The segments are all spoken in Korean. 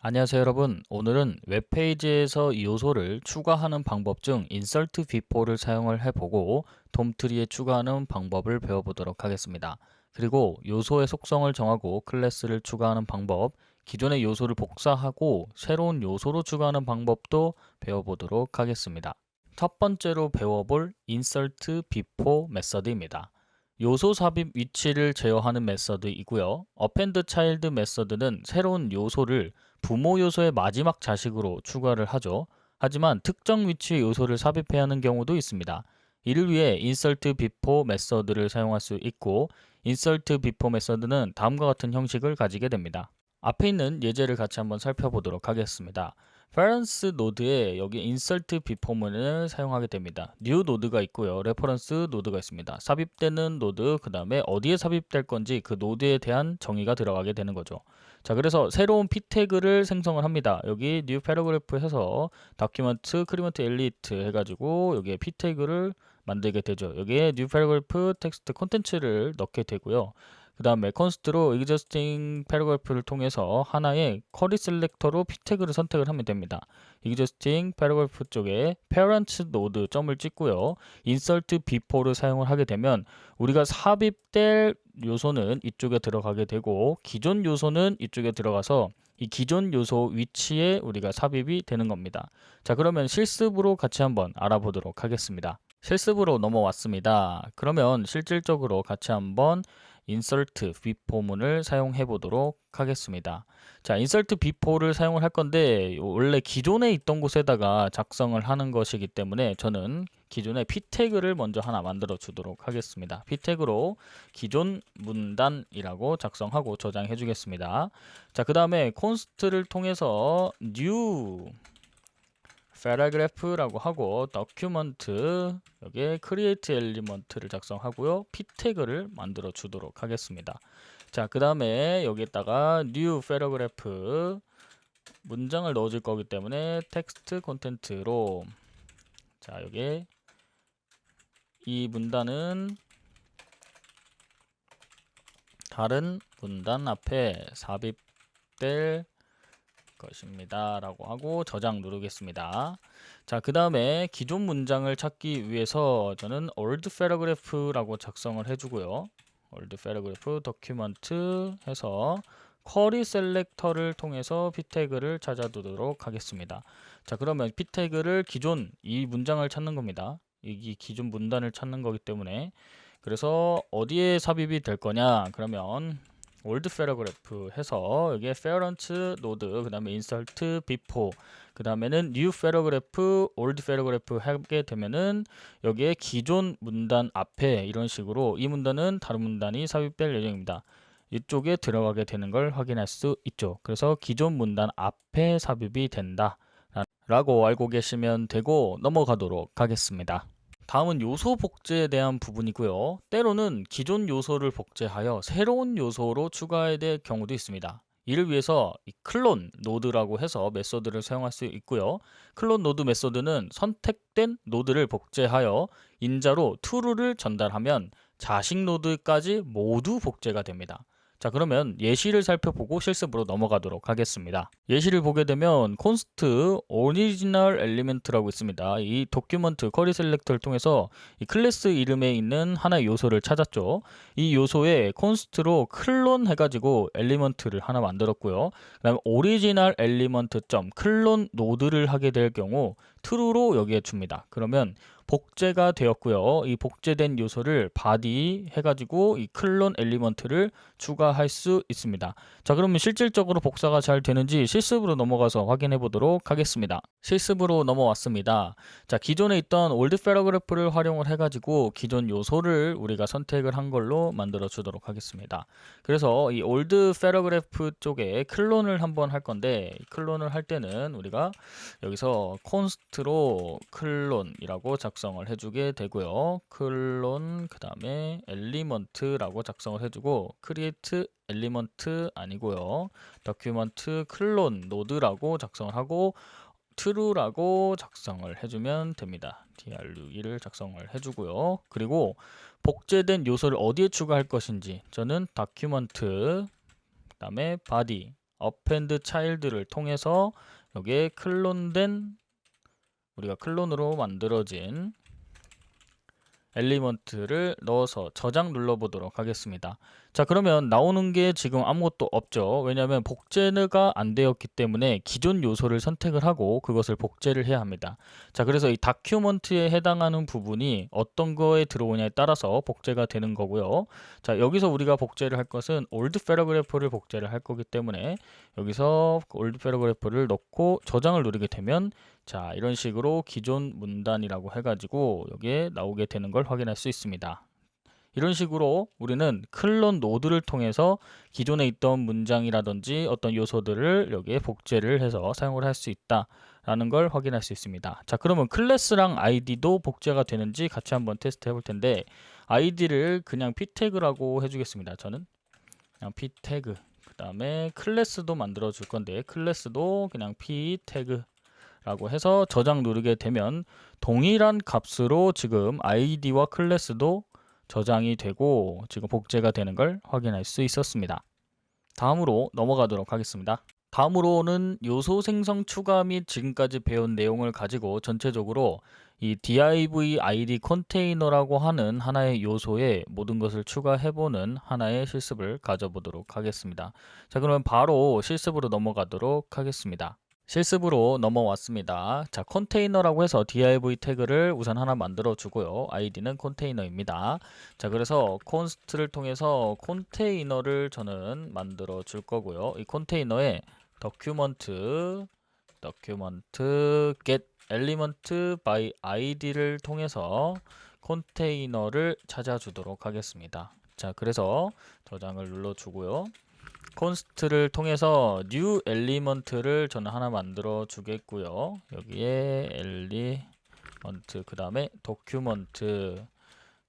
안녕하세요 여러분. 오늘은 웹페이지에서 요소를 추가하는 방법 중 insert before를 사용을 해보고 돔트리에 추가하는 방법을 배워보도록 하겠습니다. 그리고 요소의 속성을 정하고 클래스를 추가하는 방법, 기존의 요소를 복사하고 새로운 요소로 추가하는 방법도 배워보도록 하겠습니다. 첫 번째로 배워볼 insert before 메서드입니다. 요소 삽입 위치를 제어하는 메서드이고요. append child 메서드는 새로운 요소를 부모 요소의 마지막 자식으로 추가를 하죠. 하지만 특정 위치의 요소를 삽입해야 하는 경우도 있습니다. 이를 위해 insert before 메서드를 사용할 수 있고 insert before 메서드는 다음과 같은 형식을 가지게 됩니다. 앞에 있는 예제를 같이 한번 살펴보도록 하겠습니다. parents 노드에 여기 insert before문을 사용하게 됩니다. new 노드가 있고요. reference 노드가 있습니다. 삽입되는 노드, 그 다음에 어디에 삽입될 건지 그 노드에 대한 정의가 들어가게 되는 거죠. 자, 그래서 새로운 p 태그를 생성을 합니다. 여기 new paragraph 해서 document, create elite 해가지고 여기에 p 태그를 만들게 되죠. 여기에 new paragraph 텍스트 콘텐츠를 넣게 되고요. 그 다음에 const로 existing paragraph를 통해서 하나의 쿼리 셀렉터로 p 태그를 선택을 하면 됩니다. existing paragraph 쪽에 parent node 점을 찍고요. insert before를 사용을 하게 되면 우리가 삽입될 요소는 이쪽에 들어가게 되고 기존 요소는 이쪽에 들어가서 이 기존 요소 위치에 우리가 삽입이 되는 겁니다. 자, 그러면 실습으로 같이 한번 알아보도록 하겠습니다. 실습으로 넘어왔습니다. 그러면 실질적으로 같이 한번 insert before문을 사용해 보도록 하겠습니다. 자, insert before를 사용을 할 건데 원래 기존에 있던 곳에다가 작성을 하는 것이기 때문에 저는 기존에 p 태그를 먼저 하나 만들어 주도록 하겠습니다. p 태그로 기존 문단이라고 작성하고 저장해 주겠습니다. 자, 그 다음에 const를 통해서 new paragraph라고 하고 document 여기에 create element를 작성하고요. p 태그를 만들어 주도록 하겠습니다. 자, 그 다음에 여기에다가 new paragraph 문장을 넣어줄 거기 때문에 text content로 자, 여기에 이 문단은 다른 문단 앞에 삽입될 것입니다 라고 하고 저장 누르겠습니다. 자, 그 다음에 기존 문장을 찾기 위해서 저는 old paragraph라고 작성을 해주고요. old paragraph document 해서 쿼리 셀렉터를 통해서 p 태그를 찾아두도록 하겠습니다. 자, 그러면 p 태그를 기존 이 문장을 찾는 겁니다. 이 기존 문단을 찾는 거기 때문에 그래서 어디에 삽입이 될 거냐 그러면 old paragraph 해서 여기에 parent node 그 다음에 insert before 그 다음에는 new paragraph old paragraph 하게 되면은 여기에 기존 문단 앞에 이런 식으로 이 문단은 다른 문단이 삽입될 예정입니다. 이쪽에 들어가게 되는 걸 확인할 수 있죠. 그래서 기존 문단 앞에 삽입이 된다 라고 알고 계시면 되고 넘어가도록 하겠습니다. 다음은 요소 복제에 대한 부분이고요. 때로는 기존 요소를 복제하여 새로운 요소로 추가해야 될 경우도 있습니다. 이를 위해서 이 클론 노드라고 해서 메소드를 사용할 수 있고요. 클론 노드 메소드는 선택된 노드를 복제하여 인자로 true를 전달하면 자식 노드까지 모두 복제가 됩니다. 자, 그러면 예시를 살펴보고 실습으로 넘어가도록 하겠습니다. 예시를 보게 되면 const original element라고 있습니다. 이 도큐먼트 쿼리 셀렉터를 통해서 이 클래스 이름에 있는 하나의 요소를 찾았죠. 이 요소에 const로 클론 해가지고 엘리먼트를 하나 만들었고요. 그 다음에 original element 클론 노드를 하게 될 경우 true로 여기에 줍니다. 그러면 복제가 되었고요. 이 복제된 요소를 body 해가지고 이 클론 엘리먼트를 추가할 수 있습니다. 자, 그러면 실질적으로 복사가 잘 되는지 실습으로 넘어가서 확인해 보도록 하겠습니다. 실습으로 넘어왔습니다. 자, 기존에 있던 old paragraph를 활용을 해가지고 기존 요소를 우리가 선택을 한 걸로 만들어 주도록 하겠습니다. 그래서 이 old paragraph 쪽에 클론을 한번 할 건데 클론을 할 때는 우리가 여기서 const로 클론이라고 작성을 해주게 되고요. 클론 그 다음에 element라고 작성을 해주고 create element 아니고요. document 클론 노드라고 작성을 하고 true라고 작성을 해주면 됩니다. true를 작성을 해주고요. 그리고 복제된 요소를 어디에 추가할 것인지 저는 document 그 다음에 body append child를 통해서 여기에 클론된 우리가 클론으로 만들어진 엘리먼트를 넣어서 저장 눌러보도록 하겠습니다. 자, 그러면 나오는 게 지금 아무것도 없죠. 왜냐하면 복제가 안 되었기 때문에 기존 요소를 선택을 하고 그것을 복제를 해야 합니다. 자, 그래서 이 다큐먼트에 해당하는 부분이 어떤 거에 들어오냐에 따라서 복제가 되는 거고요. 자, 여기서 우리가 복제를 할 것은 올드 패러그래프를 복제를 할 거기 때문에 여기서 올드 패러그래프를 넣고 저장을 누르게 되면 자, 이런 식으로 기존 문단이라고 해가지고 여기에 나오게 되는 걸 확인할 수 있습니다. 이런 식으로 우리는 클론 노드를 통해서 기존에 있던 문장이라든지 어떤 요소들을 여기에 복제를 해서 사용을 할 수 있다라는 걸 확인할 수 있습니다. 자, 그러면 클래스랑 아이디도 복제가 되는지 같이 한번 테스트 해볼 텐데 아이디를 그냥 p태그라고 해주겠습니다. 저는 그냥 p태그 그 다음에 클래스도 만들어 줄 건데 클래스도 그냥 p태그 라고 해서 저장 누르게 되면 동일한 값으로 지금 아이디와 클래스도 저장이 되고 지금 복제가 되는 걸 확인할 수 있었습니다. 다음으로 넘어가도록 하겠습니다. 다음으로는 요소 생성 추가 및 지금까지 배운 내용을 가지고 전체적으로 이 div id 컨테이너라고 하는 하나의 요소에 모든 것을 추가해보는 하나의 실습을 가져보도록 하겠습니다. 자, 그러면 바로 실습으로 넘어가도록 하겠습니다. 실습으로 넘어왔습니다. 자, 컨테이너라고 해서 div 태그를 우선 하나 만들어 주고요. id는 컨테이너입니다. 자, 그래서 const를 통해서 컨테이너를 저는 만들어 줄 거고요. 이 컨테이너에 document get element by id를 통해서 컨테이너를 찾아주도록 하겠습니다. 자, 그래서 저장을 눌러 주고요. const를 통해서 new element를 저는 하나 만들어 주겠고요. 여기에 element 그 다음에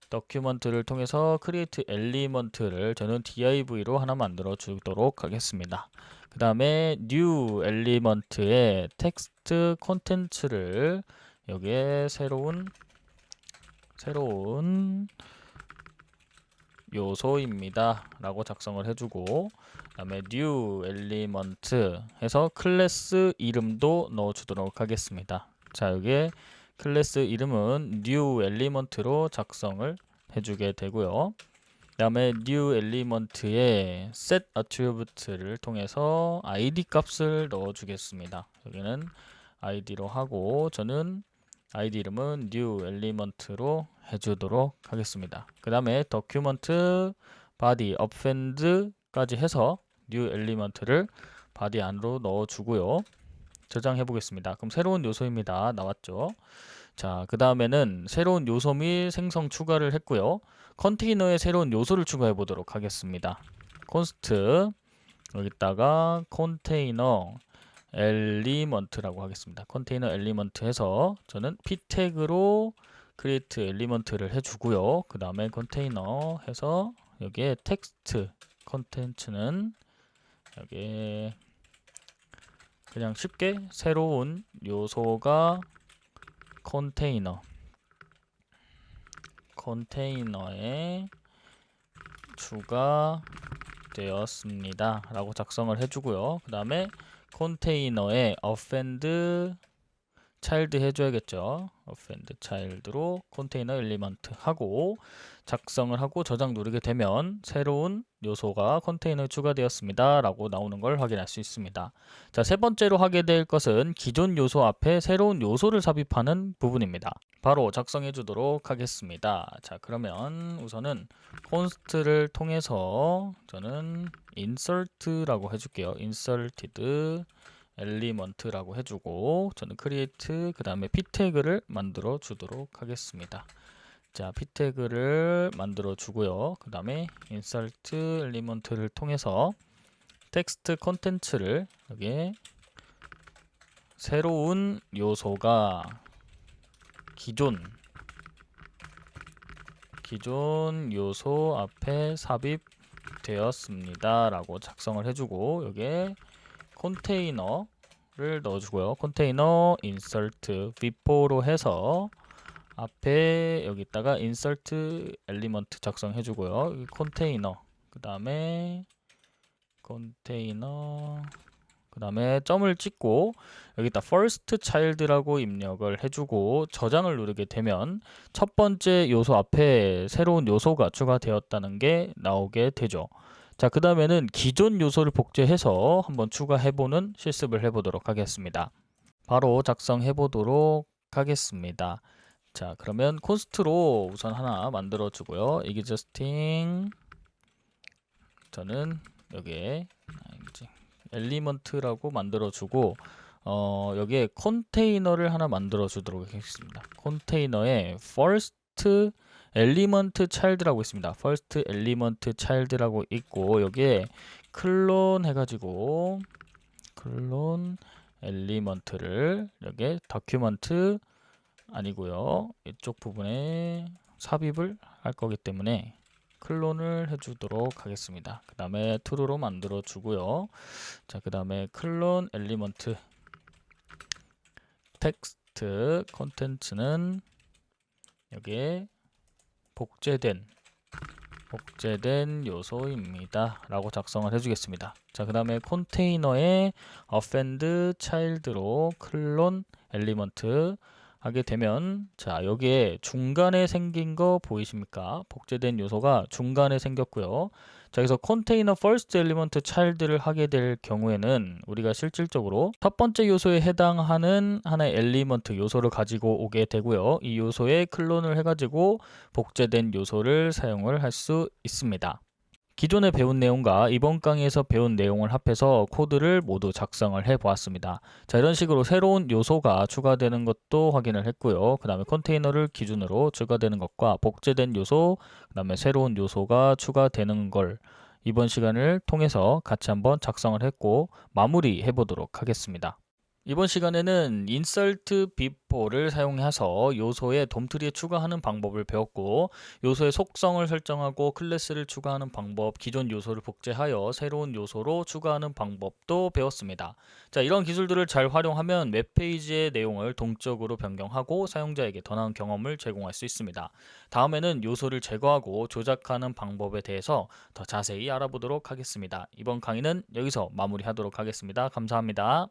document를 통해서 create element를 저는 div로 하나 만들어 주도록 하겠습니다. 그 다음에 new element의 text content를 여기에 새로운 요소입니다 라고 작성을 해주고 그 다음에 new element 해서 클래스 이름도 넣어 주도록 하겠습니다. 자, 여기에 클래스 이름은 new element로 작성을 해주게 되고요. 그 다음에 new element의 set attribute를 통해서 id 값을 넣어 주겠습니다. 여기는 id로 하고 저는 id 이름은 new element로 해주도록 하겠습니다. 그 다음에 document body append까지 해서 new element를 body 안으로 넣어 주고요. 저장해 보겠습니다. 그럼 새로운 요소입니다. 나왔죠? 자, 그 다음에는 새로운 요소 및 생성 추가를 했고요. 컨테이너에 새로운 요소를 추가해 보도록 하겠습니다. const 여기다가 컨테이너 엘리먼트라고 하겠습니다. 컨테이너 엘리먼트 해서 저는 p태그로 create 엘리먼트를 해주고요. 그 다음에 컨테이너 해서 여기에 텍스트 컨텐츠는 여기에 그냥 쉽게 새로운 요소가 컨테이너에 추가되었습니다 라고 작성을 해주고요. 그 다음에 컨테이너에 append child 해줘야겠죠. append child로 컨테이너 엘리먼트 하고 작성을 하고 저장 누르게 되면 새로운 요소가 컨테이너에 추가되었습니다 라고 나오는 걸 확인할 수 있습니다. 자, 세 번째로 하게 될 것은 기존 요소 앞에 새로운 요소를 삽입하는 부분입니다. 바로 작성해 주도록 하겠습니다. 자, 그러면 우선은 const를 통해서 저는 insert라고 해줄게요. inserted element라고 해주고 저는 create 그 다음에 p태그를 만들어 주도록 하겠습니다. 자, p태그를 만들어 주고요. 그 다음에 insert element를 통해서 텍스트 컨텐츠를 여기에 새로운 요소가 기존 요소 앞에 삽입되었습니다 라고 작성을 해주고 여기에 컨테이너를 넣어주고요. 컨테이너 insert before로 해서 앞에 여기다가 insert element 작성해주고요. 컨테이너 그 다음에 컨테이너 그 다음에 점을 찍고 여기다 first child라고 입력을 해주고 저장을 누르게 되면 첫 번째 요소 앞에 새로운 요소가 추가되었다는 게 나오게 되죠. 자, 그 다음에는 기존 요소를 복제해서 한번 추가해보는 실습을 해보도록 하겠습니다. 바로 작성해 보도록 하겠습니다. 자, 그러면 콘스트로 우선 하나 만들어 주고요. existing 저는 여기에 엘리먼트라고 만들어 주고 여기에 컨테이너를 하나 만들어 주도록 하겠습니다. 컨테이너에 first element child라고 있습니다. first element child라고 있고 여기에 클론 해가지고 클론 엘리먼트를 여기에 다큐먼트 아니고요. 이쪽 부분에 삽입을 할 거기 때문에 클론을 해주도록 하겠습니다. 그 다음에 true로 만들어 주고요. 자, 그 다음에 클론 엘리먼트 텍스트 컨텐츠는 여기에 복제된 요소입니다 라고 작성을 해주겠습니다. 자, 그 다음에 컨테이너에 append child로 클론 엘리먼트 하게 되면 자, 여기에 중간에 생긴 거 보이십니까? 복제된 요소가 중간에 생겼고요. 자, 여기서 컨테이너 first element child를 하게 될 경우에는 우리가 실질적으로 첫 번째 요소에 해당하는 하나의 엘리먼트 요소를 가지고 오게 되고요. 이 요소에 클론을 해가지고 복제된 요소를 사용을 할 수 있습니다. 기존에 배운 내용과 이번 강의에서 배운 내용을 합해서 코드를 모두 작성을 해 보았습니다. 자, 이런 식으로 새로운 요소가 추가되는 것도 확인을 했고요. 그 다음에 컨테이너를 기준으로 추가되는 것과 복제된 요소, 그 다음에 새로운 요소가 추가되는 걸 이번 시간을 통해서 같이 한번 작성을 했고 마무리해 보도록 하겠습니다. 이번 시간에는 insert before를 사용해서 요소의 돔트리에 추가하는 방법을 배웠고 요소의 속성을 설정하고 클래스를 추가하는 방법, 기존 요소를 복제하여 새로운 요소로 추가하는 방법도 배웠습니다. 자, 이런 기술들을 잘 활용하면 웹페이지의 내용을 동적으로 변경하고 사용자에게 더 나은 경험을 제공할 수 있습니다. 다음에는 요소를 제거하고 조작하는 방법에 대해서 더 자세히 알아보도록 하겠습니다. 이번 강의는 여기서 마무리하도록 하겠습니다. 감사합니다.